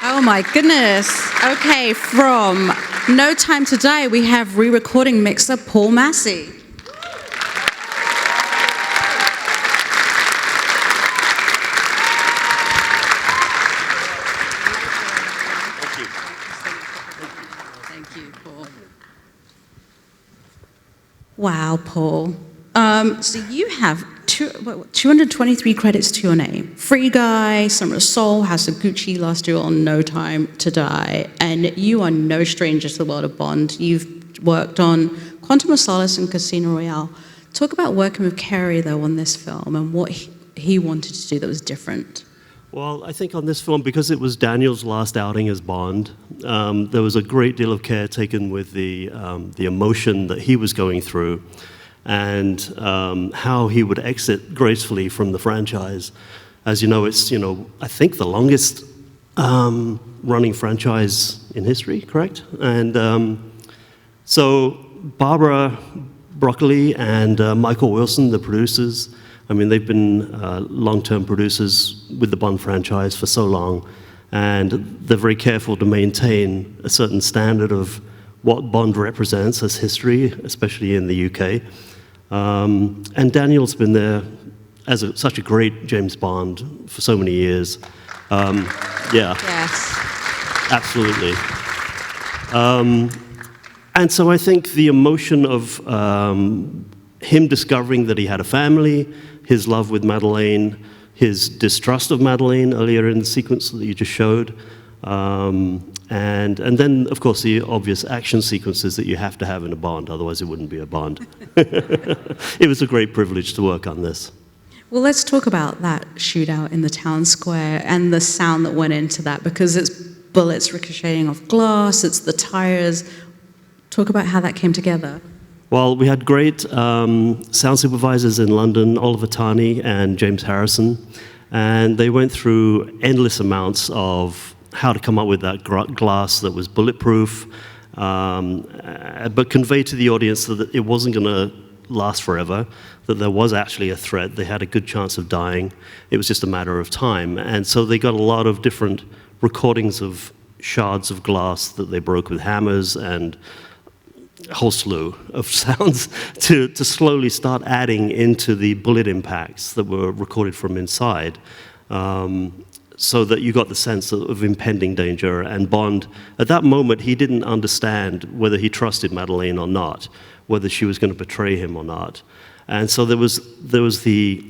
Oh my goodness. Okay, from No Time to Die, we have re-recording mixer Paul Massey. Thank you, Paul. Wow, Paul. So you have 223 credits to your name. Free Guy, Summer of Soul, House of Gucci, Last Duel, No Time to Die. And you are no stranger to the world of Bond. You've worked on Quantum of Solace and Casino Royale. Talk about working with Kerry, though, on this film and what he wanted to do that was different. Well, I think on this film, because it was Daniel's last outing as Bond, there was a great deal of care taken with the emotion that he was going through and how he would exit gracefully from the franchise. As you know, it's, I think the longest running franchise in history, correct? And so Barbara Broccoli and Michael Wilson, the producers, I mean, they've been long-term producers with the Bond franchise for so long, and they're very careful to maintain a certain standard of what Bond represents as history, especially in the UK. And Daniel's been there as such a great James Bond for so many years. Yeah. Yes. Absolutely. And so I think the emotion of him discovering that he had a family, his love with Madeleine, his distrust of Madeleine earlier in the sequence that you just showed, and then, of course, the obvious action sequences that you have to have in a Bond, otherwise it wouldn't be a Bond. It was a great privilege to work on this. Well, let's talk about that shootout in the town square and the sound that went into that, because it's bullets ricocheting off glass, it's the tires. Talk about how that came together. Well, we had great sound supervisors in London, Oliver Tarney and James Harrison, and they went through endless amounts of how to come up with that glass that was bulletproof, but convey to the audience that it wasn't going to last forever, that there was actually a threat. They had a good chance of dying. It was just a matter of time. And so they got a lot of different recordings of shards of glass that they broke with hammers and a whole slew of sounds to slowly start adding into the bullet impacts that were recorded from inside, so that you got the sense of impending danger. And Bond, at that moment, he didn't understand whether he trusted Madeleine or not, whether she was going to betray him or not. And so there was the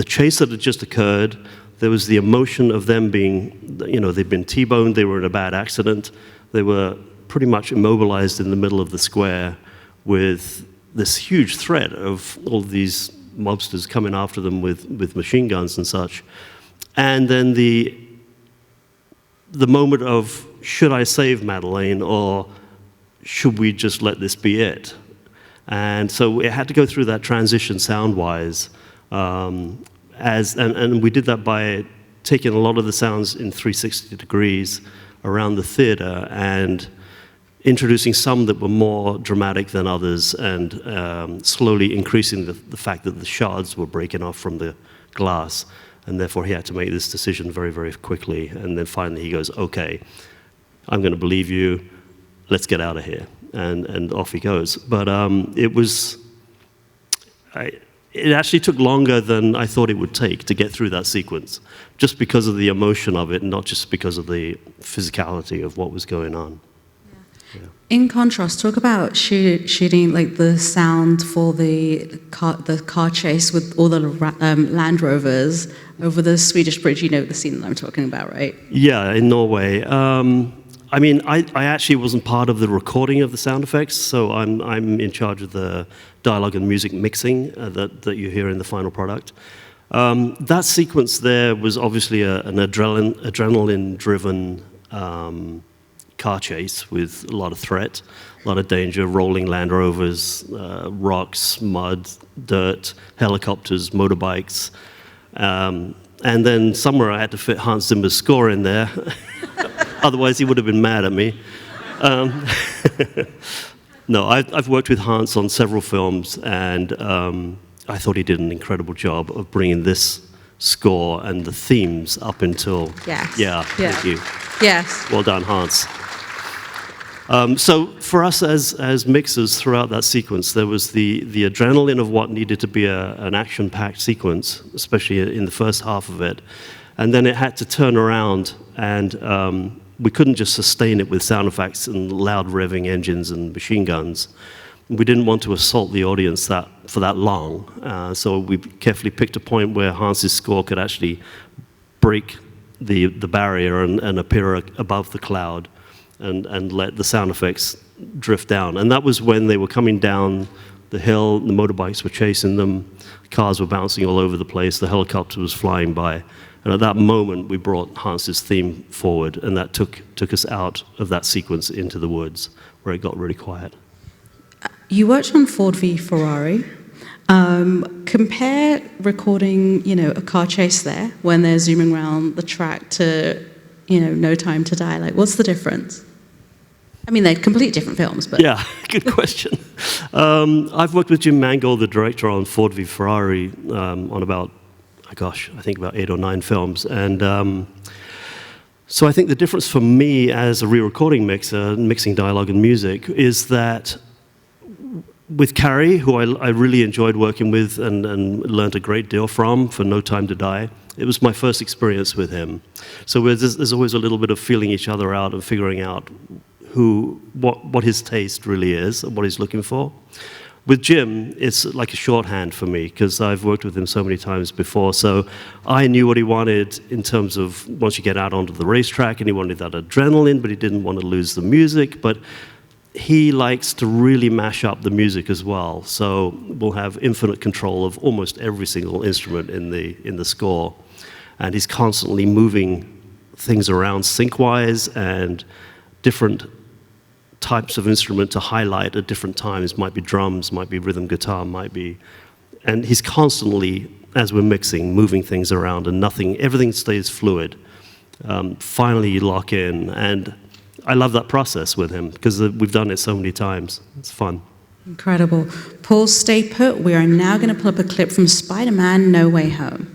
chase that had just occurred. There was the emotion of them being, they'd been T-boned, they were in a bad accident. They were pretty much immobilized in the middle of the square with this huge threat of all these mobsters coming after them with machine guns and such. And then the moment of, should I save Madeleine or should we just let this be it? And so it had to go through that transition sound-wise, and we did that by taking a lot of the sounds in 360 degrees around the theater and introducing some that were more dramatic than others, and slowly increasing the fact that the shards were breaking off from the glass, and therefore he had to make this decision very, very quickly. And then finally he goes, okay, I'm going to believe you, let's get out of here. And off he goes. But it actually took longer than I thought it would take to get through that sequence, just because of the emotion of it, not just because of the physicality of what was going on. Yeah. In contrast, talk about shooting like the sound for the car chase with all the Land Rovers over the Swedish bridge. You know the scene that I'm talking about, right? Yeah, in Norway. I mean, I actually wasn't part of the recording of the sound effects, so I'm in charge of the dialogue and music mixing that you hear in the final product. That sequence there was obviously an adrenaline-driven car chase with a lot of threat, a lot of danger, rolling Land Rovers, rocks, mud, dirt, helicopters, motorbikes. And then somewhere I had to fit Hans Zimmer's score in there. Otherwise, he would have been mad at me. No, I've worked with Hans on several films, and I thought he did an incredible job of bringing this score and the themes up until... Yes. Yeah, thank you. Yes. Well done, Hans. So for us as mixers throughout that sequence, there was the adrenaline of what needed to be an action-packed sequence, especially in the first half of it. And then it had to turn around, and we couldn't just sustain it with sound effects and loud revving engines and machine guns. We didn't want to assault the audience for that long. So we carefully picked a point where Hans's score could actually break the barrier and appear above the cloud. And let the sound effects drift down. And that was when they were coming down the hill, the motorbikes were chasing them, cars were bouncing all over the place, the helicopter was flying by. And at that moment, we brought Hans's theme forward, and that took us out of that sequence into the woods, where it got really quiet. You worked on Ford v Ferrari. Compare recording, a car chase there when they're zooming around the track to, No Time to Die. Like, what's the difference? I mean, they're completely different films, but... Yeah, good question. I've worked with Jim Mangold, the director, on Ford v Ferrari on about, I think about 8 or 9 films. And so I think the difference for me as a re-recording mixer, mixing dialogue and music, is that with Carrie, who I really enjoyed working with and learned a great deal from for No Time to Die, it was my first experience with him. So there's always a little bit of feeling each other out and figuring out what his taste really is and what he's looking for. With Jim, it's like a shorthand for me because I've worked with him so many times before. So I knew what he wanted in terms of once you get out onto the racetrack, and he wanted that adrenaline, but he didn't want to lose the music. But he likes to really mash up the music as well. So we'll have infinite control of almost every single instrument in the score. And he's constantly moving things around sync-wise and different types of instrument to highlight at different times. Might be drums, might be rhythm guitar, and he's constantly, as we're mixing, moving things around, and everything stays fluid. Finally, you lock in, and I love that process with him because we've done it so many times. It's fun. Incredible. Paul, stay put. We are now going to pull up a clip from Spider-Man: No Way Home.